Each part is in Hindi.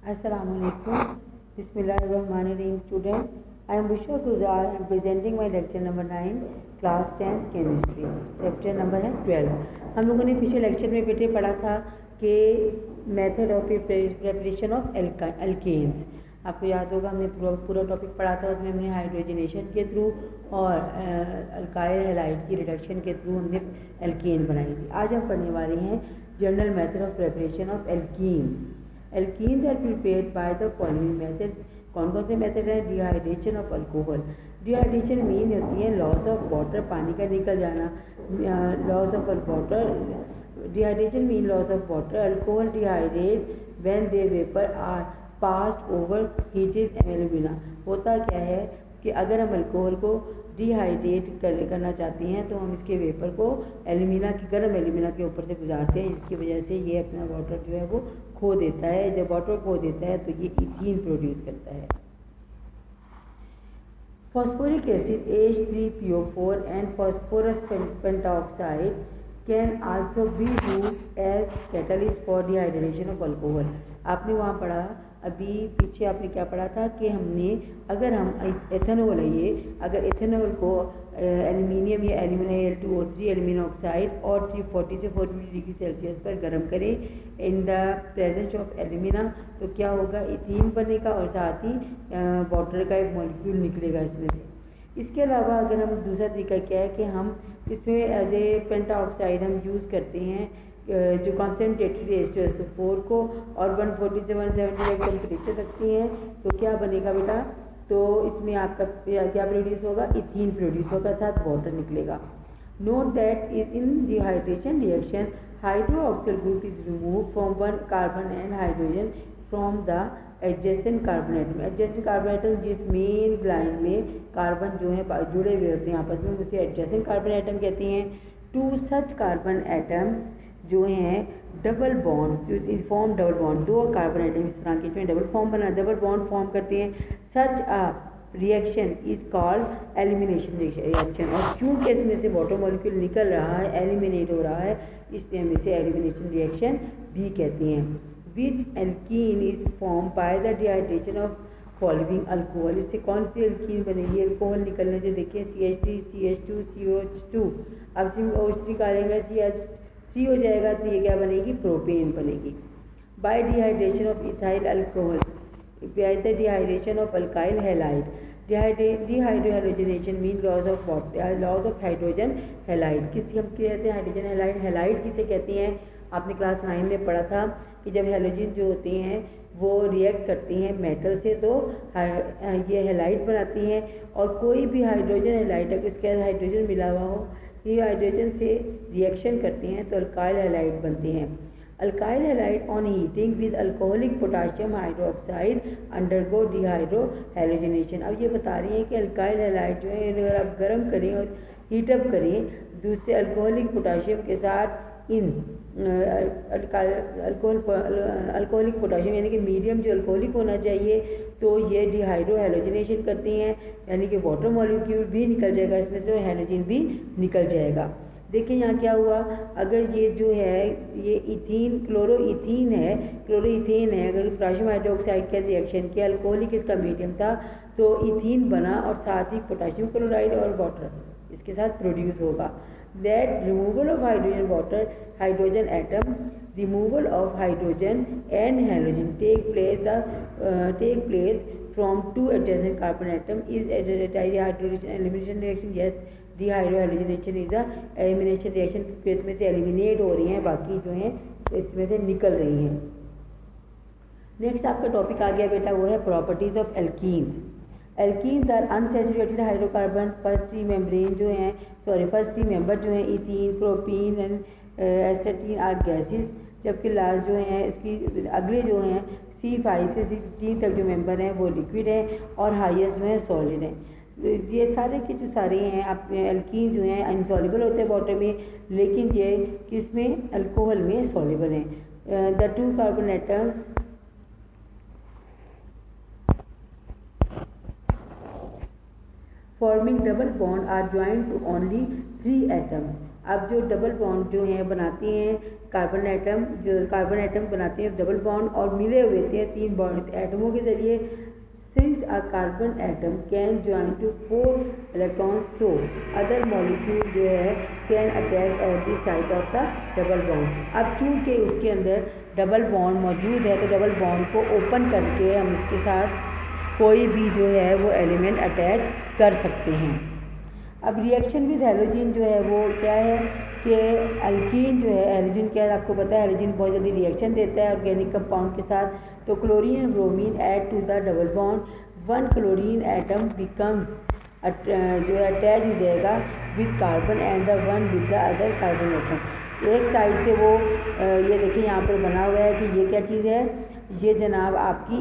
Assalamualaikum. Bismillahirrahmanirrahim. Student, I am Bushra Guzar. I am presenting my lecture number 9, class 10 chemistry. Chapter number है 12। हम लोगों ने पिछले लेक्चर में बेटे पढ़ा था कि method of preparation of alkanes. आपको याद होगा हमने पूरा टॉपिक पढ़ा था। उसमें हमने हाइड्रोजनेशन के थ्रू और अल्काइल हैलाइड की रिडक्शन के थ्रू हमने एल्केन बनाई थी। आज हम पढ़ने वाले हैं general method of preparation of alkenes. Alkenes are prepared by the following method. कौन कौन से मेथड है? Dehydration of alcohol. Dehydration mean होती है लॉस ऑफ वाटर, पानी का निकल जाना। Loss of water, dehydration mean loss of water. Alcohol dehydrate when they vapour are passed over heated alumina. होता क्या है कि अगर हम अल्कोहल को डिहाइड्रेट करना चाहते हैं तो हम इसके वेपर को गर्म एल्यूमिना के ऊपर से गुजारते हैं, जिसकी वजह से ये अपना वाटर जो है वो खो देता है। जब वाटर खो देता है तो ये इथीन प्रोड्यूस करता है। Phosphoric acid H3PO4 and phosphorus pentoxide can also be used as catalyst for dehydration of alcohol. आपने वहाँ पढ़ा, अभी पीछे आपने क्या पढ़ा था कि हमने अगर हम एथेनॉल है, अगर एथेनॉल को एल्यूमिनियम या एल्यूमिना Al2O3 एल्यूमिना ऑक्साइड और 340 से 450 डिग्री सेल्सियस पर गर्म करें in the presence of alumina, तो क्या होगा? इथीन बनेगा और साथ ही वाटर का एक मॉलिक्यूल निकलेगा इसमें से। इसके अलावा अगर हम दूसरा तरीका क्या है कि हम इसमें एज ए पेंटाऑक्साइड हम यूज़ करते हैं जो कॉन्सेंट्रेटेड H2SO4 को और 140 से 170 टेम्परेचर रखती हैं, तो क्या बनेगा बेटा? तो इसमें आपका क्या प्रोड्यूस होगा? इथीन प्रोड्यूस होगा, साथ वाटर निकलेगा। Note that in dehydration reaction hydroxyl group is remove from one carbon and hydrogen from the adjacent carbon atom. Adjacent carbon atom जिस मेन लाइन में कार्बन जो है जुड़े हुए अपने आपस में, उसे एडजेसेंट कार्बन एटम कहते हैं। टू सच कार्बन एटम जो हैं double bond form, double bond, दो कार्बन एटम इस तरह के जो डबल बॉन्ड फॉर्म करते हैं। Such a reaction is called elimination reaction. और चूँकि इसमें से वाटर मॉलिक्यूल निकल रहा है, एलिमिनेट हो रहा है, इसलिए हम इसे एलिमिनेशन रिएक्शन भी कहते हैं। Which alkene is form by the dehydration of following alcohol. इससे कौन सी एल्कीन बनेगी? अल्कोहल निकलने से देखिए CH3 CH2 COH2। अब COH3 निकालेंगे, CH3 हो जाएगा, तो ये क्या बनेगी? प्रोपेन बनेगी। Bye dehydration of ethyl alcohol, bye the dehydration of alkyl halide. Dehydrogenation mean loss of water, loss of hydrogen halide. किसी हम कहते हैं हाइड्रोजन हैलाइड। हैलाइड किसे कहते हैं? आपने क्लास 9 में पढ़ा था कि जब हैलोजन जो होते हैं वो रिएक्ट करती हैं मेटल से तो ये हैलाइड बनाती हैं। और कोई भी हाइड्रोजन हैलाइड अगर इसके अंदर हाइड्रोजन मिला हुआ हो, ये हाइड्रोजन से रिएक्शन करते हैं तो अल्काइल हैलाइड बनते हैं। Alkyl halide on heating with alcoholic potassium hydroxide undergo dehydro halogenation. अब ये बता रही हैं कि अल्काइल हैलाइड जो है अगर आप गर्म करें और हीटअप करें दूसरे अल्कोहलिक पोटाशियम के साथ, इन अल्कोहलिक पोटाशियम यानी कि मीडियम जो अल्कोहलिक होना चाहिए, तो ये डिहाइड्रो हैलोजनेशन करती हैं, यानी कि वाटर मॉलिक्यूल भी निकल जाएगा इसमें से और हैलोजन भी निकल जाएगा। देखिए यहाँ क्या हुआ, अगर ये जो है ये इथीन क्लोरोइथीन है, अगर पोटाशियम हाइड्रोक्साइड के रिएक्शन किया, अल्कोहलिक इसका मीडियम था, तो इथीन बना और साथ ही पोटाशियम क्लोराइड और वाटर इसके साथ प्रोड्यूस होगा। That removal of hydrogen atom, removal of hydrogen and halogen take place from two adjacent carbon atom is a dehydrogenation elimination reaction. Yes, dehydrogenation is a elimination reaction, क्योंकि इसमें से एलिमिनेट हो रही हैं, बाकी जो हैं इसमें से निकल रही हैं। नेक्स्ट आपका टॉपिक आ गया बेटा, वो है properties of alkenes. Alkenes are unsaturated hydrocarbon. First three member जो हैं इथीन, प्रोपीन एंड एस्टेटीन आर गैसेस, जबकि लास्ट जो हैं इसकी अगले जो हैं C5 से C15 तक जो मेंबर हैं वो लिक्विड हैं और हाईएस्ट जो है सॉलिड हैं। ये सारे के जो सारे हैं आपके एल्कीन जो हैं इनसॉल्युबल होते हैं वाटर में, लेकिन ये किस में? अल्कोहल में सॉल्युबल हैं। The two carbon atoms forming double bond are joined to only 3 atoms. अब जो डबल बॉन्ड जो हैं बनाते हैं कार्बन एटम बनाते हैं डबल बॉन्ड और मिले हुए होते हैं 3 बॉन्ड एटमों के जरिए। Since a carbon atom can join to 4 electrons, so other molecule जो है can attach at the side of the double bond. अब चूँकि उसके अंदर डबल बॉन्ड मौजूद है तो डबल बॉन्ड को ओपन करके हम इसके साथ कोई भी जो है वो एलिमेंट अटैच कर सकते हैं। अब रिएक्शन विद हैलोजन जो है वो क्या है कि एल्कीन जो है, हैलोजन क्या है आपको पता है, हैलोजन बहुत जल्दी रिएक्शन देता है ऑर्गेनिक कंपाउंड के साथ। तो chlorine and bromine add to the double bond, 1 chlorine atom becomes जो है अटैच हो जाएगा with carbon and the 1 with the other carbon atom. एक साइड से वो ये देखिए यहाँ पर बना हुआ है कि ये क्या चीज़ है, ये जनाब आपकी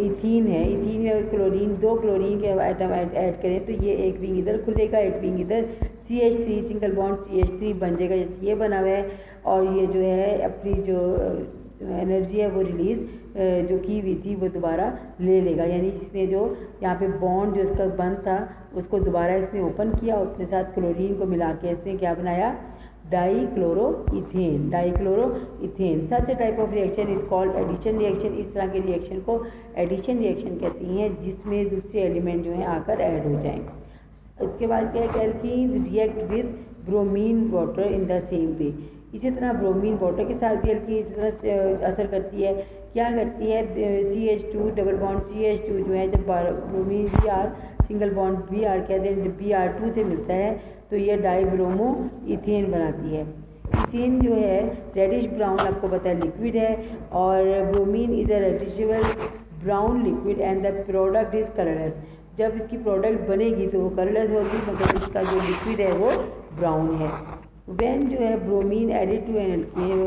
इथीन है। इथीन में क्लोरीन 2 क्लोरीन के आइटम ऐड करें तो ये एक विंग इधर खुलेगा, एक विंग इधर, CH3 सिंगल बॉन्ड CH3 बन जाएगा जैसे ये बना हुआ है। और ये जो है अपनी जो एनर्जी है वो रिलीज़ जो की हुई थी वो दोबारा ले लेगा, यानी इसने जो यहाँ पे बॉन्ड जो इसका बंद था उसको दोबारा इसने ओपन किया, अपने साथ क्लोरीन को मिला के इसने क्या बनाया, dichloroethane. Such a type of reaction is called addition reaction. इस तरह के रिएक्शन को एडिशन रिएक्शन कहती हैं जिसमें दूसरे एलिमेंट जो हैं आकर ऐड हो जाएं। उसके बाद क्या है कि alkenes react with bromine water in the same way. इसी तरह ब्रोमीन वाटर के साथ भी एल्कीन इसी तरह से असर करती है। क्या करती है, CH2 डबल बॉन्ड CH2 जो है जब bromine Br single bond Br कहते हैं, जब Br2 से मिलता है तो ये डाईब्रोमो इथेन बनाती है। इथेन जो है रेडिश ब्राउन आपको पता है लिक्विड है और bromine is a reddish brown liquid and the product is colourless. जब इसकी प्रोडक्ट बनेगी तो वो कलरलेस होगी, मतलब इसका जो लिक्विड है वो ब्राउन है। व्हेन जो है bromine added to an alkene,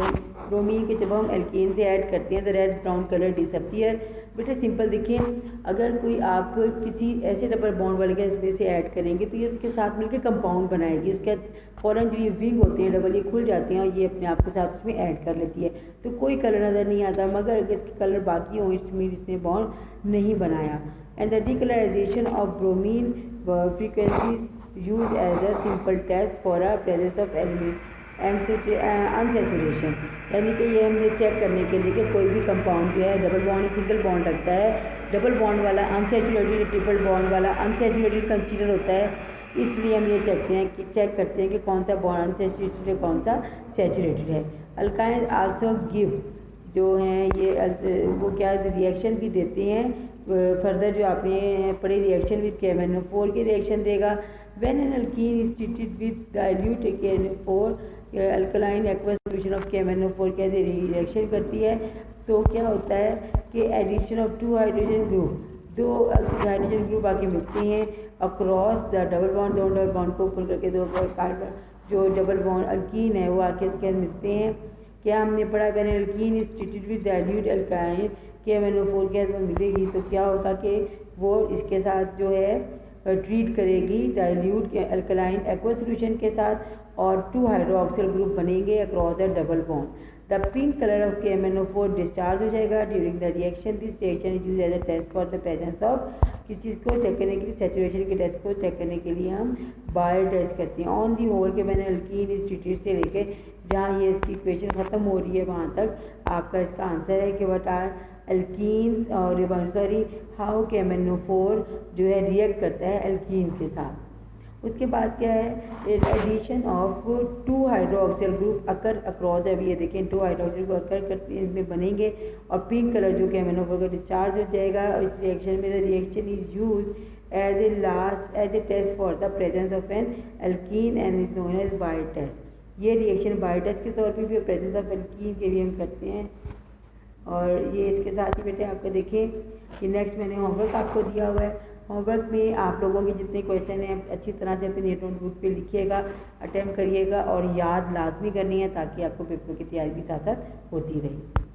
bromine के जब हम एल्केन से ऐड करते हैं तो रेड ब्राउन कलर डिसअपियर। बेटा सिंपल देखिए, अगर कोई आप किसी ऐसे डबल बॉन्ड वाले के इसमें से ऐड करेंगे तो ये उसके साथ मिलकर कंपाउंड बनाएगी, उसके फ़ौरन जो ये विंग होते हैं डबल ये खुल जाते हैं और ये अपने आप के साथ उसमें ऐड कर लेती है तो कोई कलर नज़र नहीं आता, मगर अगर इसके कलर बाकी हों इसमें इसने बॉन्ड नहीं बनाया। And the decolourisation of bromine frequencies use as a simple test for a presence of unsaturation, यानी कि ये हमने चेक करने के लिए कि कोई भी कंपाउंड जो है डबल बॉन्ड सिंगल बॉन्ड रखता है, डबल बॉन्ड वाला अनसेचुरेटेड, ट्रिपल बॉन्ड वाला अनसेचुरेटेड कंसीडर होता है, इसलिए हम ये चेक करते हैं कि कौन सा बॉन्ड अनसेचुरेटेड है कौन सा सेचुरेटेड है। अल्काइन आल्सो गिव जो हैं ये वो क्या रिएक्शन भी देते हैं, फर्दर जो आपने पढ़े रिएक्शन विद KMnO4 की रिएक्शन देगा। When an alkene is treated with dilute KMnO4 alkaline aqueous solution of KMnO4 के रिएक्शन करती है तो क्या होता है कि addition of 2 hydrogen group, 2 hydrogen group आके मिलते हैं across the double bond, 2 double bond को पुल करके 2 कार्बन जो डबल बॉन्ड अल्कीन है वो आके इसके मिलते हैं। क्या हमने पढ़ा, when alkene is treated with dilute alkyne KMnO4 के साथ मिलेगी तो क्या होगा कि वो इसके साथ जो है ट्रीट करेगी डाइल्यूट अल्कलाइन एक्वा सॉल्यूशन के साथ और 2 हाइड्रोक्सिल ग्रुप बनेंगे across the double bond. The pink colour of KMnO4 discharge हो जाएगा during the reaction. This reaction is use as a test for the presence of किस चीज़ को चेक करने के लिए, सेचुरेशन के टेस्ट को चेक करने के लिए हम बायो टेस्ट करते हैं। ऑन दी होल के मैंने अल्कीन इज ट्रीटेड से लेके जहाँ ये इसकी इक्वेशन ख़त्म हो रही है वहाँ तक आपका इसका आंसर है कि व्हाट आर एल्कीन और हाउ KMnO4 जो है रिएक्ट करता है एल्कीन के साथ। उसके बाद क्या है, addition of 2 hydroxyl group occur across, अभी ये देखें 2 हाइड्रोक्सिल ग्रुप अकर करते इनमें बनेंगे और पिंक कलर जो KMnO4 का डिस्चार्ज हो जाएगा। और इस रिएक्शन में the reaction is use as a test for the presence of an alkene and is known as Baeyer test. ये रिएक्शन बायो टेस्ट के तौर पर भी प्रेजेंस ऑफ एल्कीन के भी हम करते हैं। और ये इसके साथ ही बेटे आपको देखें कि नेक्स्ट मैंने होमवर्क आपको दिया हुआ है। होमवर्क में आप लोगों के जितने क्वेश्चन हैं अच्छी तरह से अपने नोटबुक पे लिखिएगा, अटेम्प्ट करिएगा और याद लाजमी करनी है ताकि आपको पेपर की तैयारी भी साथ साथ होती रहे।